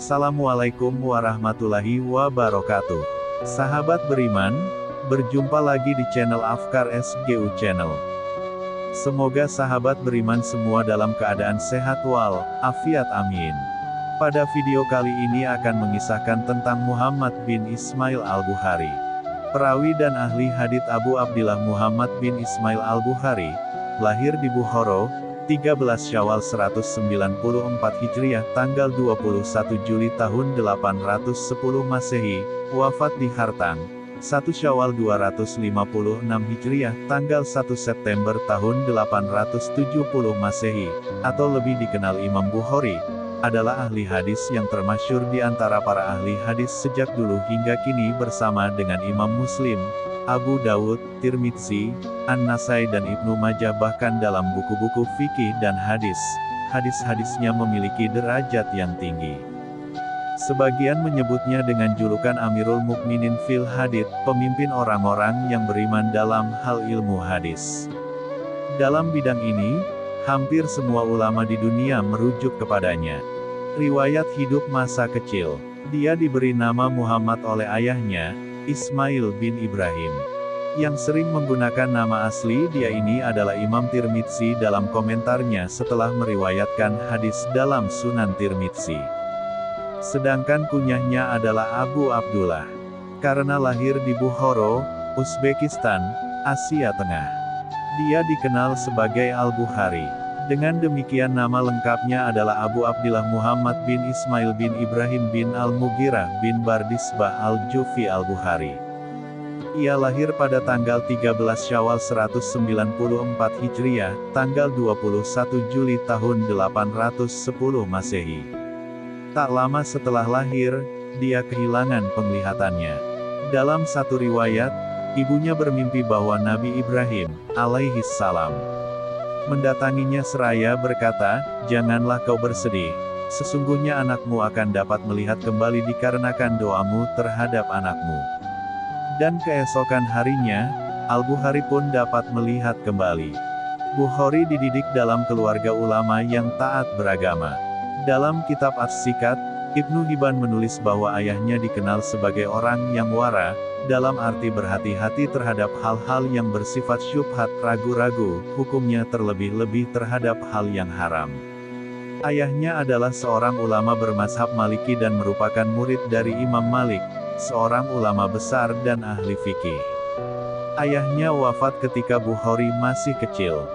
Assalamualaikum warahmatullahi wabarakatuh. Sahabat beriman, berjumpa lagi di channel Afkar SGU Channel. Semoga sahabat beriman semua dalam keadaan sehat wal afiat, amin. Pada video kali ini akan mengisahkan tentang Muhammad bin Ismail al-Bukhari. Perawi dan ahli hadits Abu Abdillah Muhammad bin Ismail al-Bukhari, lahir di Bukhara, 13 Syawal 194 Hijriah, tanggal 21 Juli tahun 810 Masehi, wafat di Hartang, 1 Syawal 256 Hijriah, tanggal 1 September tahun 870 Masehi, atau lebih dikenal Imam Bukhari, adalah ahli hadis yang termasyhur di antara para ahli hadis sejak dulu hingga kini bersama dengan Imam Muslim, Abu Dawud, Tirmidzi, An-Nasai dan Ibnu Majah. Bahkan dalam buku-buku fikih dan hadis, hadis-hadisnya memiliki derajat yang tinggi. Sebagian menyebutnya dengan julukan Amirul Mukminin fil Hadits, pemimpin orang-orang yang beriman dalam hal ilmu hadis. Dalam bidang ini, hampir semua ulama di dunia merujuk kepadanya. Riwayat hidup masa kecil. Dia diberi nama Muhammad oleh ayahnya, Ismail bin Ibrahim. Yang sering menggunakan nama asli dia ini adalah Imam Tirmidzi dalam komentarnya setelah meriwayatkan hadis dalam Sunan Tirmidzi. Sedangkan kunyahnya adalah Abu Abdullah. Karena lahir di Bukhara, Uzbekistan, Asia Tengah, dia dikenal sebagai Al-Bukhari. Dengan demikian nama lengkapnya adalah Abu Abdillah Muhammad bin Ismail bin Ibrahim bin Al-Mughirah bin Bardisbah Al-Jufi Al-Bukhari. Ia lahir pada tanggal 13 Syawal 194 Hijriah, tanggal 21 Juli tahun 810 Masehi. Tak lama setelah lahir, dia kehilangan penglihatannya. Dalam satu riwayat, ibunya bermimpi bahwa Nabi Ibrahim, alaihi salam, mendatanginya seraya berkata, "Janganlah kau bersedih. Sesungguhnya anakmu akan dapat melihat kembali dikarenakan doamu terhadap anakmu." Dan keesokan harinya, Al-Bukhari pun dapat melihat kembali. Bukhari dididik dalam keluarga ulama yang taat beragama. Dalam kitab As-Sikat, Ibnu Hibban menulis bahwa ayahnya dikenal sebagai orang yang wara, dalam arti berhati-hati terhadap hal-hal yang bersifat syubhat, ragu-ragu, hukumnya terlebih-lebih terhadap hal yang haram. Ayahnya adalah seorang ulama bermazhab Maliki dan merupakan murid dari Imam Malik, seorang ulama besar dan ahli fikih. Ayahnya wafat ketika Bukhari masih kecil.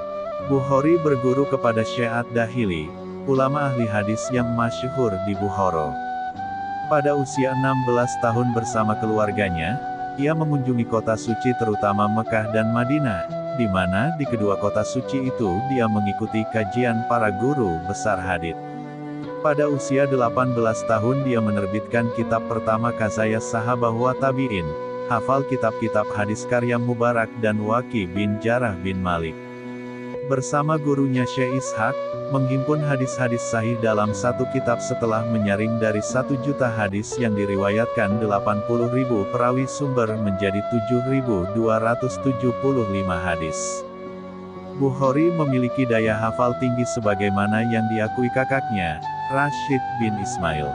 Bukhari berguru kepada Syekh Ad-Dahili, ulama ahli hadis yang masyhur di Bukhara. Pada usia 16 tahun bersama keluarganya, ia mengunjungi kota suci terutama Mekah dan Madinah, di mana di kedua kota suci itu dia mengikuti kajian para guru besar hadits. Pada usia 18 tahun dia menerbitkan kitab pertama Qazayas Sahabah wa Tabi'in, hafal kitab-kitab hadis karya Mubarak dan Waqi bin Jarrah bin Malik. Bersama gurunya Syekh Ishaq, menghimpun hadis-hadis sahih dalam satu kitab setelah menyaring dari 1 juta hadis yang diriwayatkan 80.000 perawi sumber menjadi 7.275 hadis. Bukhari memiliki daya hafal tinggi sebagaimana yang diakui kakaknya, Rashid bin Ismail.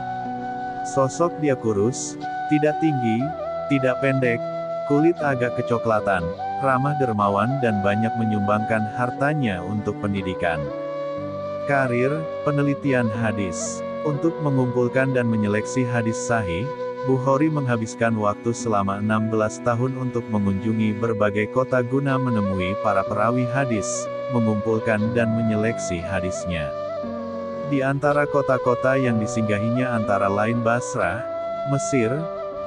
Sosok dia kurus, tidak tinggi, tidak pendek, kulit agak kecoklatan, ramah dermawan dan banyak menyumbangkan hartanya untuk pendidikan. Karir, penelitian hadis. Untuk mengumpulkan dan menyeleksi hadis sahih, Bukhari menghabiskan waktu selama 16 tahun untuk mengunjungi berbagai kota guna menemui para perawi hadis, mengumpulkan dan menyeleksi hadisnya. Di antara kota-kota yang disinggahinya antara lain Basrah, Mesir,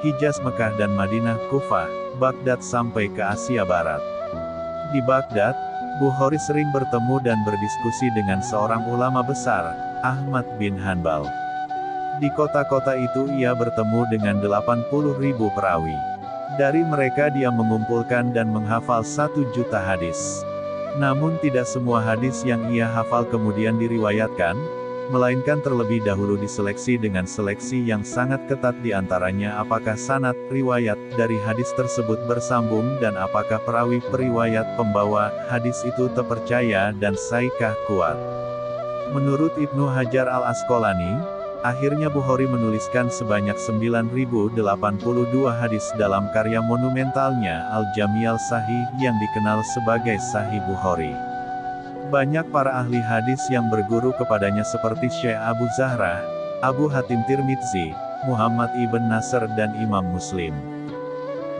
Hijaz, Mekah dan Madinah, Kufah, Baghdad sampai ke Asia Barat. Di Baghdad, Bukhari sering bertemu dan berdiskusi dengan seorang ulama besar, Ahmad bin Hanbal. Di kota-kota itu ia bertemu dengan 80.000 perawi. Dari mereka dia mengumpulkan dan menghafal 1 juta hadis. Namun tidak semua hadis yang ia hafal kemudian diriwayatkan, melainkan terlebih dahulu diseleksi dengan seleksi yang sangat ketat, di antaranya apakah sanad riwayat dari hadis tersebut bersambung dan apakah perawi periwayat pembawa hadis itu terpercaya dan sahihkah kuat. Menurut Ibnu Hajar al-Asqalani, Akhirnya Bukhari menuliskan sebanyak 9082 hadis dalam karya monumentalnya Al-Jami' Al-Sahih yang dikenal sebagai Sahih Bukhari. Banyak para ahli hadis yang berguru kepadanya seperti Syekh Abu Zahra, Abu Hatim Tirmidzi, Muhammad ibn Nasr dan Imam Muslim.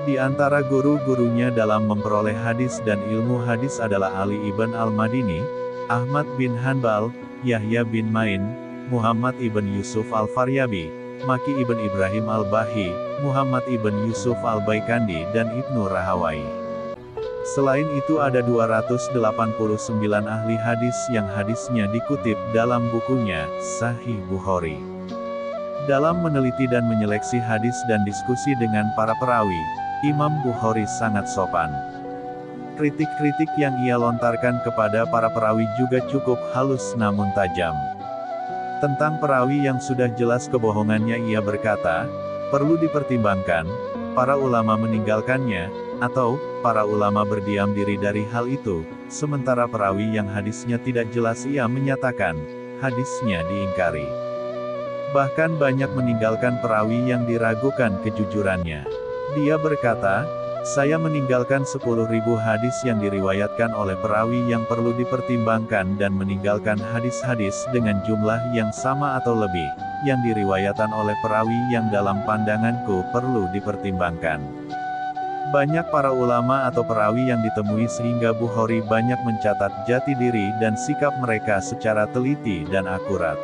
Di antara guru-gurunya dalam memperoleh hadis dan ilmu hadis adalah Ali ibn Al-Madini, Ahmad bin Hanbal, Yahya bin Ma'in, Muhammad ibn Yusuf Al-Faryabi, Maki ibn Ibrahim Al-Bahi, Muhammad ibn Yusuf Al-Baikandi dan Ibnu Rahawai. Selain itu ada 289 ahli hadis yang hadisnya dikutip dalam bukunya, Sahih Bukhari. Dalam meneliti dan menyeleksi hadis dan diskusi dengan para perawi, Imam Bukhari sangat sopan. Kritik-kritik yang ia lontarkan kepada para perawi juga cukup halus namun tajam. Tentang perawi yang sudah jelas kebohongannya ia berkata, perlu dipertimbangkan, para ulama meninggalkannya, atau, para ulama berdiam diri dari hal itu, sementara perawi yang hadisnya tidak jelas ia menyatakan, hadisnya diingkari. Bahkan banyak meninggalkan perawi yang diragukan kejujurannya. Dia berkata, saya meninggalkan 10.000 hadis yang diriwayatkan oleh perawi yang perlu dipertimbangkan dan meninggalkan hadis-hadis dengan jumlah yang sama atau lebih, yang diriwayatkan oleh perawi yang dalam pandanganku perlu dipertimbangkan. Banyak para ulama atau perawi yang ditemui sehingga Bukhari banyak mencatat jati diri dan sikap mereka secara teliti dan akurat.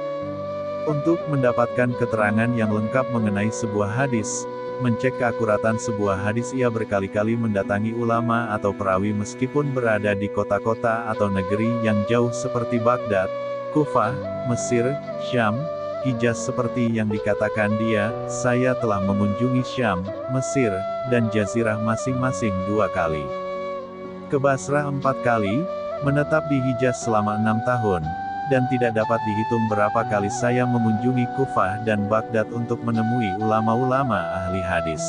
Untuk mendapatkan keterangan yang lengkap mengenai sebuah hadis, mencek keakuratan sebuah hadis ia berkali-kali mendatangi ulama atau perawi meskipun berada di kota-kota atau negeri yang jauh seperti Baghdad, Kufah, Mesir, Syam, Hijaz seperti yang dikatakan dia, saya telah mengunjungi Syam, Mesir, dan Jazirah masing-masing 2 kali. Ke Basrah 4 kali, menetap di Hijaz selama 6 tahun, dan tidak dapat dihitung berapa kali saya mengunjungi Kufah dan Baghdad untuk menemui ulama-ulama ahli hadis.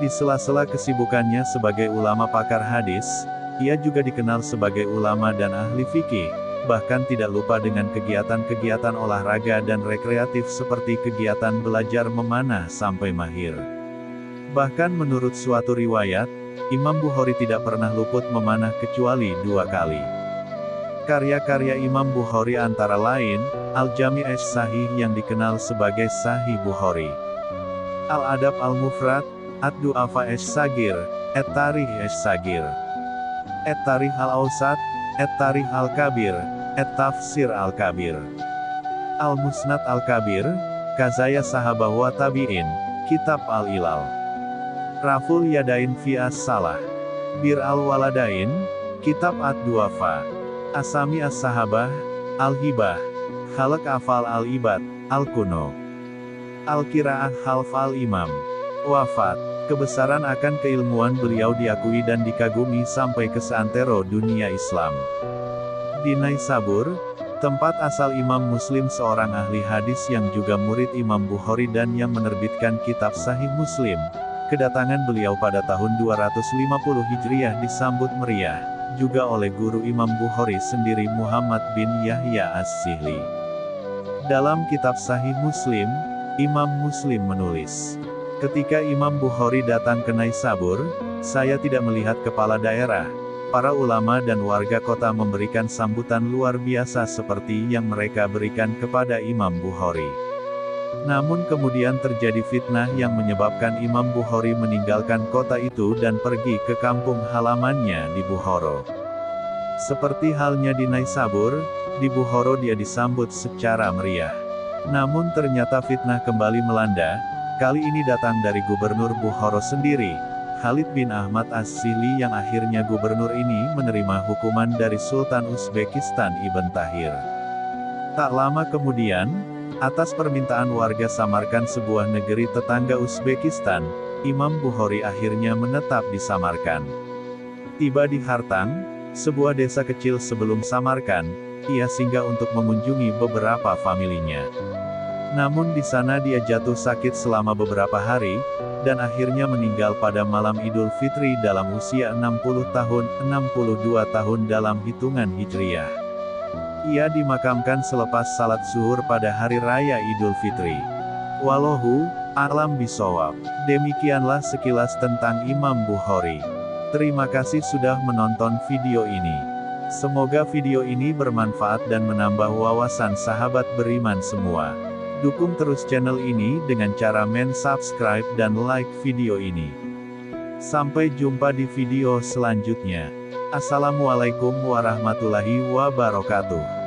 Di sela-sela kesibukannya sebagai ulama pakar hadis, ia juga dikenal sebagai ulama dan ahli fikih, bahkan tidak lupa dengan kegiatan-kegiatan olahraga dan rekreatif seperti kegiatan belajar memanah sampai mahir. Bahkan menurut suatu riwayat, Imam Bukhari tidak pernah luput memanah kecuali 2 kali. Karya-karya Imam Bukhari antara lain, Al-Jami' As-Sahih yang dikenal sebagai Sahih Bukhari, Al-Adab Al-Mufrad, Ad-Du'afa As-Sagir, At-Tarikh As-Sagir, At-Tarikh Al-Awsat, At-Tarikh Al-Kabir, At-Tafsir Al-Kabir, Al-Musnad Al-Kabir, Kazaya Sahabah wa Tabi'in, Kitab Al-Ilal, Raful Yadain fi As-Salah, Bir Al-Waladain, Kitab Ad-Du'afa, Asami As-Sahabah, Al-Hibah, Khalaq Afal Al-Ibad, Al-Kuno, Al-Qira'ah Khalf Al-Imam, Wafat. Kebesaran akan keilmuan beliau diakui dan dikagumi sampai ke seantero dunia Islam. Di Naisabur, tempat asal Imam Muslim seorang ahli hadis yang juga murid Imam Bukhari dan yang menerbitkan kitab Sahih Muslim, kedatangan beliau pada tahun 250 Hijriah disambut meriah, juga oleh guru Imam Bukhari sendiri Muhammad bin Yahya As-Sihli. Dalam kitab Sahih Muslim, Imam Muslim menulis, ketika Imam Bukhari datang ke Naisabur, saya tidak melihat kepala daerah, para ulama dan warga kota memberikan sambutan luar biasa seperti yang mereka berikan kepada Imam Bukhari. Namun kemudian terjadi fitnah yang menyebabkan Imam Bukhari meninggalkan kota itu dan pergi ke kampung halamannya di Bukhara. Seperti halnya di Naisabur, di Bukhara dia disambut secara meriah. Namun ternyata fitnah kembali melanda, kali ini datang dari gubernur Bukhara sendiri, Khalid bin Ahmad As-Sihli yang akhirnya gubernur ini menerima hukuman dari Sultan Uzbekistan Ibn Tahir. Tak lama kemudian, atas permintaan warga Samarkand sebuah negeri tetangga Uzbekistan, Imam Bukhari akhirnya menetap di Samarkand. Tiba di Hartang, sebuah desa kecil sebelum Samarkand, ia singgah untuk mengunjungi beberapa familinya. Namun di sana dia jatuh sakit selama beberapa hari, dan akhirnya meninggal pada malam Idul Fitri dalam usia 60 tahun, 62 tahun dalam hitungan Hijriah. Ia dimakamkan selepas salat zuhur pada hari raya Idul Fitri. Wallahu a'lam bishawab. Demikianlah sekilas tentang Imam Bukhari. Terima kasih sudah menonton video ini. Semoga video ini bermanfaat dan menambah wawasan sahabat beriman semua. Dukung terus channel ini dengan cara subscribe dan like video ini. Sampai jumpa di video selanjutnya. Assalamualaikum warahmatullahi wabarakatuh.